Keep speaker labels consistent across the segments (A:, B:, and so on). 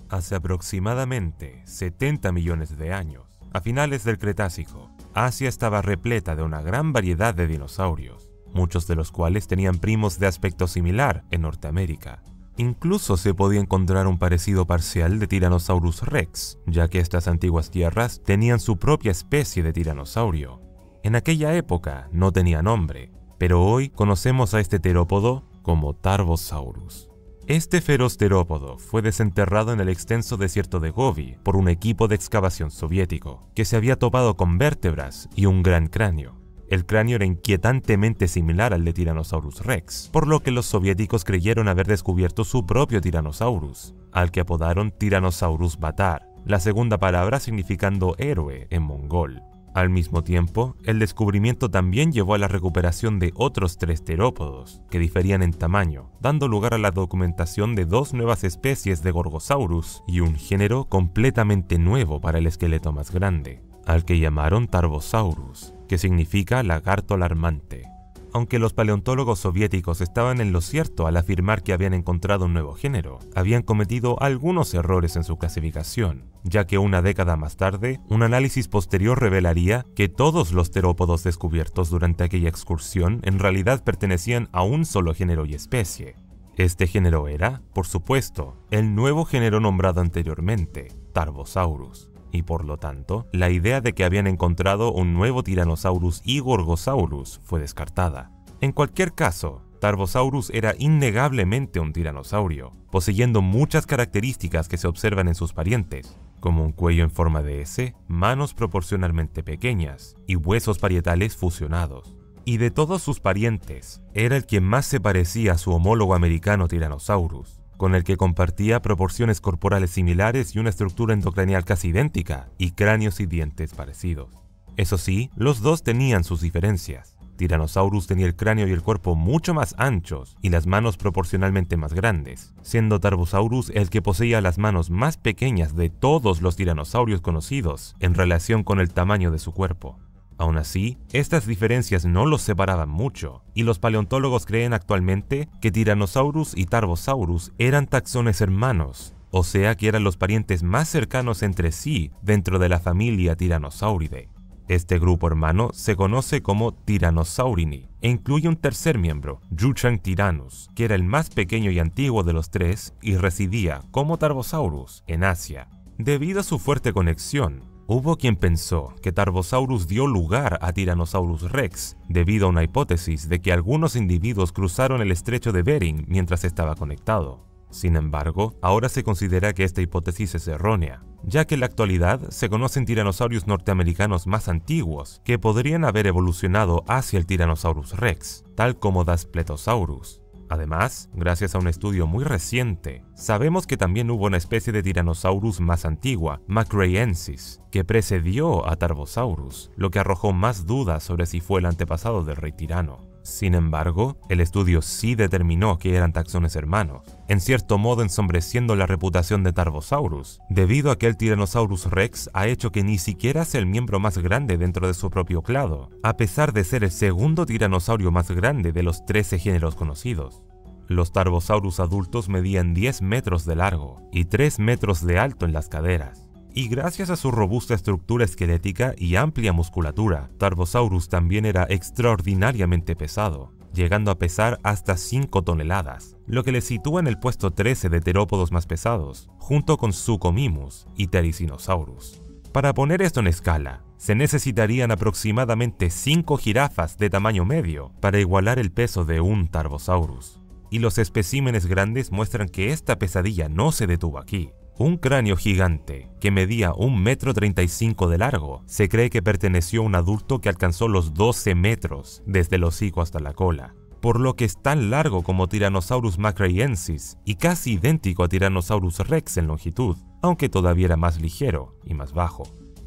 A: Hace aproximadamente 70 millones de años, a finales del Cretácico, Asia estaba repleta de una gran variedad de dinosaurios, muchos de los cuales tenían primos de aspecto similar en Norteamérica. Incluso se podía encontrar un parecido parcial de Tyrannosaurus rex, ya que estas antiguas tierras tenían su propia especie de tiranosaurio. En aquella época no tenía nombre, pero hoy conocemos a este terópodo como Tarbosaurus. Este feroz terópodo fue desenterrado en el extenso desierto de Gobi por un equipo de excavación soviético, que se había topado con vértebras y un gran cráneo. El cráneo era inquietantemente similar al de Tyrannosaurus rex, por lo que los soviéticos creyeron haber descubierto su propio Tyrannosaurus, al que apodaron Tyrannosaurus Batar, la segunda palabra significando héroe en mongol. Al mismo tiempo, el descubrimiento también llevó a la recuperación de otros 3 terópodos, que diferían en tamaño, dando lugar a la documentación de 2 nuevas especies de Gorgosaurus y un género completamente nuevo para el esqueleto más grande, al que llamaron Tarbosaurus, que significa lagarto alarmante. Aunque los paleontólogos soviéticos estaban en lo cierto al afirmar que habían encontrado un nuevo género, habían cometido algunos errores en su clasificación, ya que una década más tarde, un análisis posterior revelaría que todos los terópodos descubiertos durante aquella excursión en realidad pertenecían a un solo género y especie. Este género era, por supuesto, el nuevo género nombrado anteriormente, Tarbosaurus. Y por lo tanto, la idea de que habían encontrado un nuevo Tyrannosaurus y Gorgosaurus fue descartada. En cualquier caso, Tarbosaurus era innegablemente un tiranosaurio, poseyendo muchas características que se observan en sus parientes, como un cuello en forma de S, manos proporcionalmente pequeñas y huesos parietales fusionados. Y de todos sus parientes, era el que más se parecía a su homólogo americano Tyrannosaurus, con el que compartía proporciones corporales similares y una estructura endocranial casi idéntica, y cráneos y dientes parecidos. Eso sí, los dos tenían sus diferencias. Tyrannosaurus tenía el cráneo y el cuerpo mucho más anchos y las manos proporcionalmente más grandes, siendo Tarbosaurus el que poseía las manos más pequeñas de todos los tiranosaurios conocidos en relación con el tamaño de su cuerpo. Aún así, estas diferencias no los separaban mucho, y los paleontólogos creen actualmente que Tyrannosaurus y Tarbosaurus eran taxones hermanos, o sea que eran los parientes más cercanos entre sí dentro de la familia Tyrannosauridae. Este grupo hermano se conoce como Tyrannosaurini e incluye un tercer miembro, Yuchanktyrannus, que era el más pequeño y antiguo de los 3 y residía, como Tarbosaurus, en Asia. Debido a su fuerte conexión, hubo quien pensó que Tarbosaurus dio lugar a Tyrannosaurus rex, debido a una hipótesis de que algunos individuos cruzaron el estrecho de Bering mientras estaba conectado. Sin embargo, ahora se considera que esta hipótesis es errónea, ya que en la actualidad se conocen tiranosaurios norteamericanos más antiguos que podrían haber evolucionado hacia el Tyrannosaurus rex, tal como Daspletosaurus. Además, gracias a un estudio muy reciente, sabemos que también hubo una especie de Tyrannosaurus más antigua, Macraensis, que precedió a Tarbosaurus, lo que arrojó más dudas sobre si fue el antepasado del rey tirano. Sin embargo, el estudio sí determinó que eran taxones hermanos, en cierto modo ensombreciendo la reputación de Tarbosaurus, debido a que el Tyrannosaurus rex ha hecho que ni siquiera sea el miembro más grande dentro de su propio clado, a pesar de ser el segundo tiranosaurio más grande de los 13 géneros conocidos. Los Tarbosaurus adultos medían 10 metros de largo y 3 metros de alto en las caderas. Y gracias a su robusta estructura esquelética y amplia musculatura, Tarbosaurus también era extraordinariamente pesado, llegando a pesar hasta 5 toneladas, lo que le sitúa en el puesto 13 de terópodos más pesados, junto con Suchomimus y Therizinosaurus. Para poner esto en escala, se necesitarían aproximadamente 5 jirafas de tamaño medio para igualar el peso de un Tarbosaurus. Y los especímenes grandes muestran que esta pesadilla no se detuvo aquí. Un cráneo gigante, que medía 1,35 m de largo, se cree que perteneció a un adulto que alcanzó los 12 metros desde el hocico hasta la cola, por lo que es tan largo como Tyrannosaurus macraensis y casi idéntico a Tyrannosaurus rex en longitud, aunque todavía era más ligero y más bajo.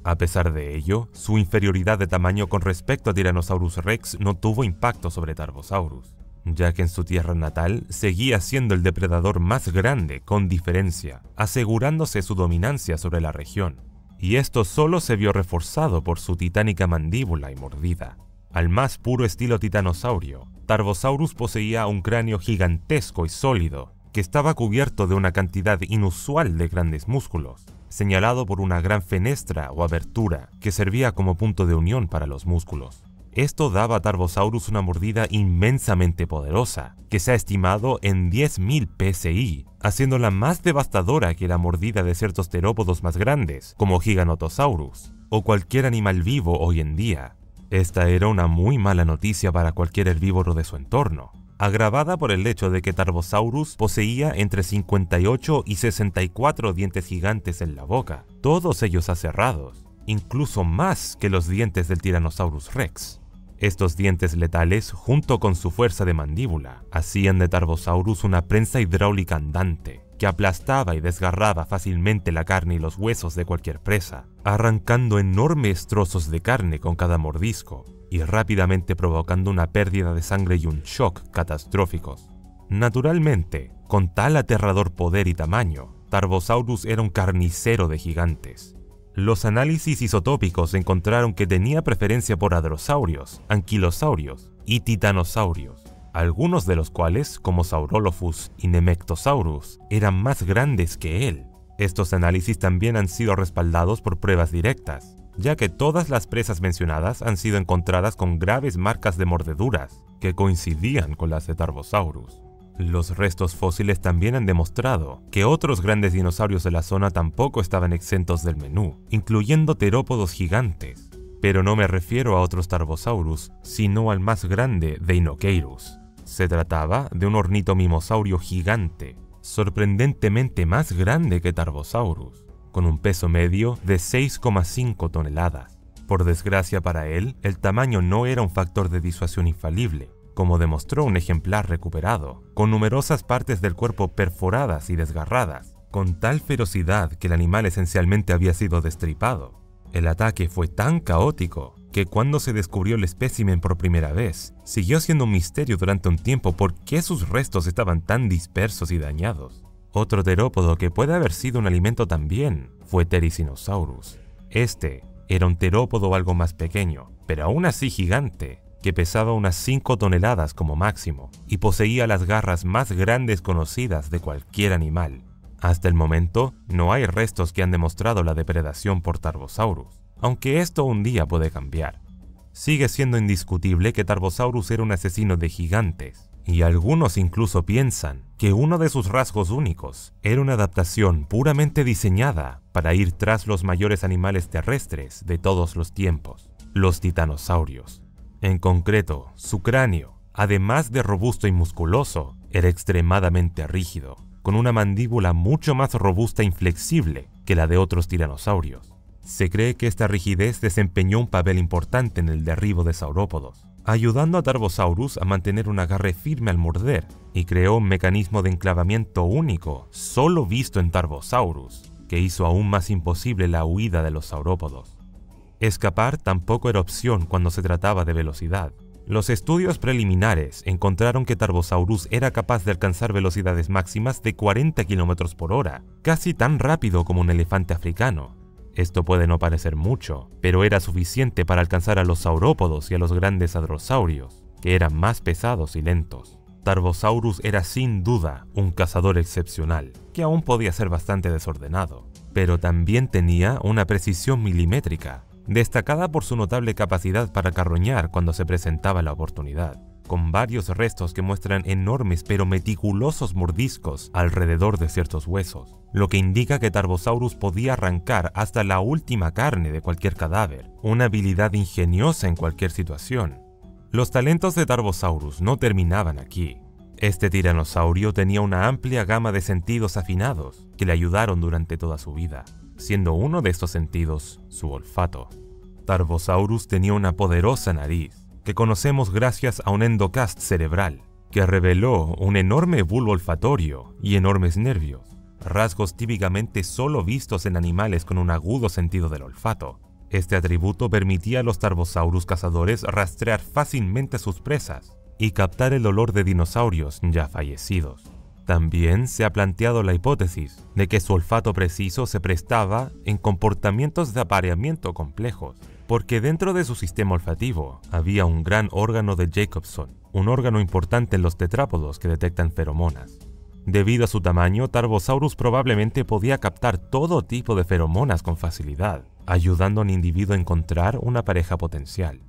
A: A pesar de ello, su inferioridad de tamaño con respecto a Tyrannosaurus rex no tuvo impacto sobre Tarbosaurus, ya que en su tierra natal seguía siendo el depredador más grande con diferencia, asegurándose su dominancia sobre la región. Y esto solo se vio reforzado por su titánica mandíbula y mordida. Al más puro estilo titanosaurio, Tarbosaurus poseía un cráneo gigantesco y sólido, que estaba cubierto de una cantidad inusual de grandes músculos, señalado por una gran fenestra o abertura que servía como punto de unión para los músculos. Esto daba a Tarbosaurus una mordida inmensamente poderosa, que se ha estimado en 10.000 psi, haciéndola más devastadora que la mordida de ciertos terópodos más grandes, como Giganotosaurus, o cualquier animal vivo hoy en día. Esta era una muy mala noticia para cualquier herbívoro de su entorno, agravada por el hecho de que Tarbosaurus poseía entre 58 y 64 dientes gigantes en la boca, todos ellos aserrados, incluso más que los dientes del Tyrannosaurus Rex. Estos dientes letales, junto con su fuerza de mandíbula, hacían de Tarbosaurus una prensa hidráulica andante, que aplastaba y desgarraba fácilmente la carne y los huesos de cualquier presa, arrancando enormes trozos de carne con cada mordisco, y rápidamente provocando una pérdida de sangre y un shock catastróficos. Naturalmente, con tal aterrador poder y tamaño, Tarbosaurus era un carnicero de gigantes. Los análisis isotópicos encontraron que tenía preferencia por hadrosaurios, anquilosaurios y titanosaurios, algunos de los cuales, como Saurolophus y Nemectosaurus, eran más grandes que él. Estos análisis también han sido respaldados por pruebas directas, ya que todas las presas mencionadas han sido encontradas con graves marcas de mordeduras, que coincidían con las de Tarbosaurus. Los restos fósiles también han demostrado que otros grandes dinosaurios de la zona tampoco estaban exentos del menú, incluyendo terópodos gigantes. Pero no me refiero a otros Tarbosaurus, sino al más grande Deinocheirus. Se trataba de un ornitomimosaurio gigante, sorprendentemente más grande que Tarbosaurus, con un peso medio de 6,5 toneladas. Por desgracia para él, el tamaño no era un factor de disuasión infalible, como demostró un ejemplar recuperado, con numerosas partes del cuerpo perforadas y desgarradas, con tal ferocidad que el animal esencialmente había sido destripado. El ataque fue tan caótico que cuando se descubrió el espécimen por primera vez, siguió siendo un misterio durante un tiempo por qué sus restos estaban tan dispersos y dañados. Otro terópodo que puede haber sido un alimento también fue Therizinosaurus. Este era un terópodo algo más pequeño, pero aún así gigante, que pesaba unas 5 toneladas como máximo y poseía las garras más grandes conocidas de cualquier animal. Hasta el momento, no hay restos que han demostrado la depredación por Tarbosaurus, aunque esto un día puede cambiar. Sigue siendo indiscutible que Tarbosaurus era un asesino de gigantes, y algunos incluso piensan que uno de sus rasgos únicos era una adaptación puramente diseñada para ir tras los mayores animales terrestres de todos los tiempos, los titanosaurios. En concreto, su cráneo, además de robusto y musculoso, era extremadamente rígido, con una mandíbula mucho más robusta e inflexible que la de otros tiranosaurios. Se cree que esta rigidez desempeñó un papel importante en el derribo de saurópodos, ayudando a Tarbosaurus a mantener un agarre firme al morder, y creó un mecanismo de enclavamiento único, solo visto en Tarbosaurus, que hizo aún más imposible la huida de los saurópodos. Escapar tampoco era opción cuando se trataba de velocidad. Los estudios preliminares encontraron que Tarbosaurus era capaz de alcanzar velocidades máximas de 40 km por hora, casi tan rápido como un elefante africano. Esto puede no parecer mucho, pero era suficiente para alcanzar a los saurópodos y a los grandes hadrosaurios, que eran más pesados y lentos. Tarbosaurus era sin duda un cazador excepcional, que aún podía ser bastante desordenado, pero también tenía una precisión milimétrica, destacada por su notable capacidad para carroñar cuando se presentaba la oportunidad, con varios restos que muestran enormes pero meticulosos mordiscos alrededor de ciertos huesos, lo que indica que Tarbosaurus podía arrancar hasta la última carne de cualquier cadáver, una habilidad ingeniosa en cualquier situación. Los talentos de Tarbosaurus no terminaban aquí. Este tiranosaurio tenía una amplia gama de sentidos afinados que le ayudaron durante toda su vida, siendo uno de estos sentidos su olfato. Tarbosaurus tenía una poderosa nariz, que conocemos gracias a un endocast cerebral, que reveló un enorme bulbo olfatorio y enormes nervios, rasgos típicamente solo vistos en animales con un agudo sentido del olfato. Este atributo permitía a los Tarbosaurus cazadores rastrear fácilmente a sus presas y captar el olor de dinosaurios ya fallecidos. También se ha planteado la hipótesis de que su olfato preciso se prestaba en comportamientos de apareamiento complejos, porque dentro de su sistema olfativo había un gran órgano de Jacobson, un órgano importante en los tetrápodos que detectan feromonas. Debido a su tamaño, Tarbosaurus probablemente podía captar todo tipo de feromonas con facilidad, ayudando a un individuo a encontrar una pareja potencial.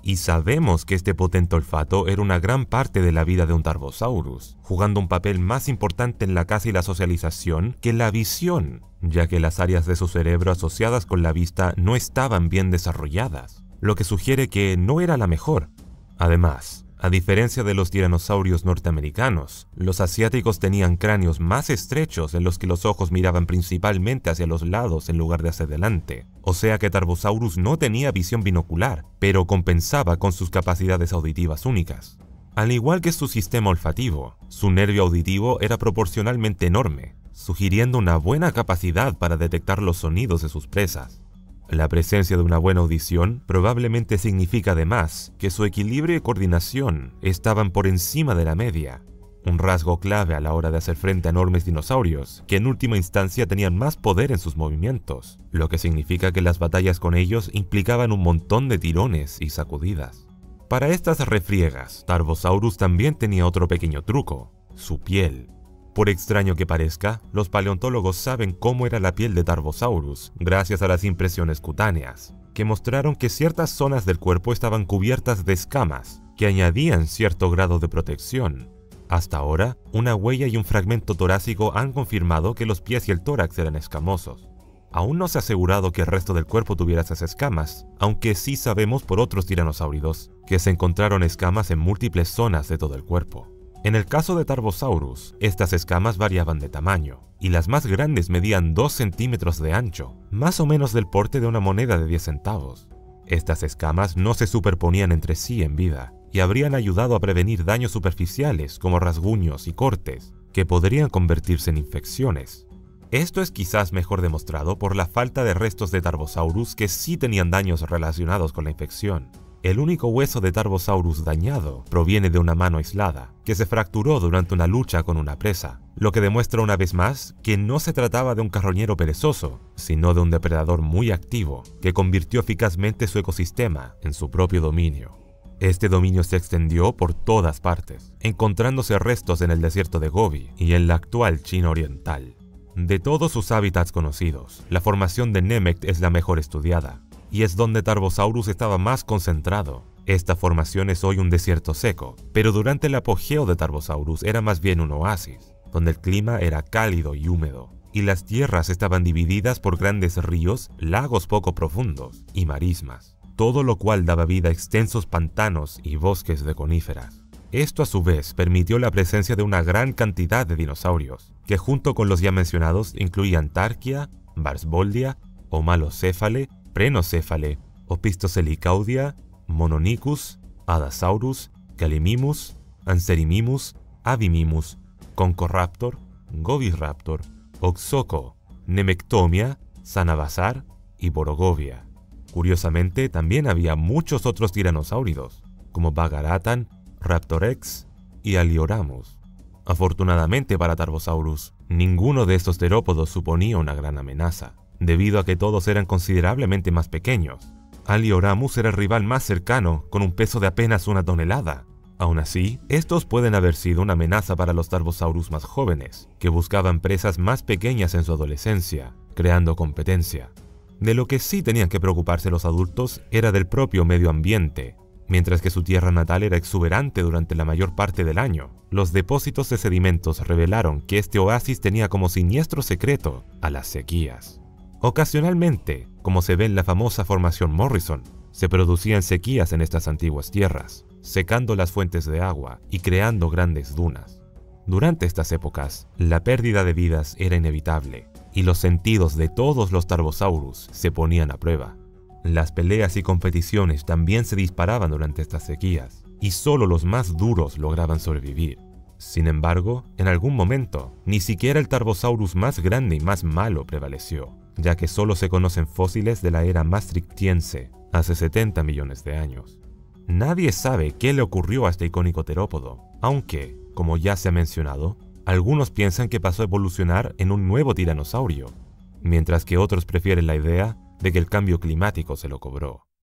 A: Y sabemos que este potente olfato era una gran parte de la vida de un Tarbosaurus, jugando un papel más importante en la caza y la socialización que la visión, ya que las áreas de su cerebro asociadas con la vista no estaban bien desarrolladas, lo que sugiere que no era la mejor. Además, a diferencia de los tiranosaurios norteamericanos, los asiáticos tenían cráneos más estrechos en los que los ojos miraban principalmente hacia los lados en lugar de hacia adelante. O sea que Tarbosaurus no tenía visión binocular, pero compensaba con sus capacidades auditivas únicas. Al igual que su sistema olfativo, su nervio auditivo era proporcionalmente enorme, sugiriendo una buena capacidad para detectar los sonidos de sus presas. La presencia de una buena audición probablemente significa además que su equilibrio y coordinación estaban por encima de la media, un rasgo clave a la hora de hacer frente a enormes dinosaurios que en última instancia tenían más poder en sus movimientos, lo que significa que las batallas con ellos implicaban un montón de tirones y sacudidas. Para estas refriegas, Tarbosaurus también tenía otro pequeño truco: su piel. Por extraño que parezca, los paleontólogos saben cómo era la piel de Tarbosaurus gracias a las impresiones cutáneas, que mostraron que ciertas zonas del cuerpo estaban cubiertas de escamas, que añadían cierto grado de protección. Hasta ahora, una huella y un fragmento torácico han confirmado que los pies y el tórax eran escamosos. Aún no se ha asegurado que el resto del cuerpo tuviera esas escamas, aunque sí sabemos por otros tiranosáuridos que se encontraron escamas en múltiples zonas de todo el cuerpo. En el caso de Tarbosaurus, estas escamas variaban de tamaño, y las más grandes medían 2 centímetros de ancho, más o menos del porte de una moneda de 10 centavos. Estas escamas no se superponían entre sí en vida, y habrían ayudado a prevenir daños superficiales como rasguños y cortes, que podrían convertirse en infecciones. Esto es quizás mejor demostrado por la falta de restos de Tarbosaurus que sí tenían daños relacionados con la infección. El único hueso de Tarbosaurus dañado proviene de una mano aislada, que se fracturó durante una lucha con una presa, lo que demuestra una vez más que no se trataba de un carroñero perezoso, sino de un depredador muy activo, que convirtió eficazmente su ecosistema en su propio dominio. Este dominio se extendió por todas partes, encontrándose restos en el desierto de Gobi y en la actual China oriental. De todos sus hábitats conocidos, la formación de Nemegt es la mejor estudiada, y es donde Tarbosaurus estaba más concentrado. Esta formación es hoy un desierto seco, pero durante el apogeo de Tarbosaurus era más bien un oasis, donde el clima era cálido y húmedo, y las tierras estaban divididas por grandes ríos, lagos poco profundos y marismas, todo lo cual daba vida a extensos pantanos y bosques de coníferas. Esto a su vez permitió la presencia de una gran cantidad de dinosaurios, que junto con los ya mencionados incluían Tarquia, Barsboldia, Homalocéphale, Prenocéphale, Opisthocelicaudia, Mononychus, Adasaurus, Gallimimus, Anserimimus, Avimimus, Conchoraptor, Goviraptor, Oxoco, Nemectomia, Sanabazar y Borogovia. Curiosamente, también había muchos otros tiranosáuridos, como Bagaratan, Raptorex y Alioramus. Afortunadamente para Tarbosaurus, ninguno de estos terópodos suponía una gran amenaza, debido a que todos eran considerablemente más pequeños. Alioramus era el rival más cercano, con un peso de apenas 1 tonelada. Aún así, estos pueden haber sido una amenaza para los Tarbosaurus más jóvenes, que buscaban presas más pequeñas en su adolescencia, creando competencia. De lo que sí tenían que preocuparse los adultos era del propio medio ambiente. Mientras que su tierra natal era exuberante durante la mayor parte del año, los depósitos de sedimentos revelaron que este oasis tenía como siniestro secreto a las sequías. Ocasionalmente, como se ve en la famosa formación Morrison, se producían sequías en estas antiguas tierras, secando las fuentes de agua y creando grandes dunas. Durante estas épocas, la pérdida de vidas era inevitable, y los sentidos de todos los Tarbosaurus se ponían a prueba. Las peleas y competiciones también se disparaban durante estas sequías, y solo los más duros lograban sobrevivir. Sin embargo, en algún momento, ni siquiera el Tarbosaurus más grande y más malo prevaleció, ya que solo se conocen fósiles de la era maastrichtiense, hace 70 millones de años. Nadie sabe qué le ocurrió a este icónico terópodo, aunque, como ya se ha mencionado, algunos piensan que pasó a evolucionar en un nuevo tiranosaurio, mientras que otros prefieren la idea de que el cambio climático se lo cobró.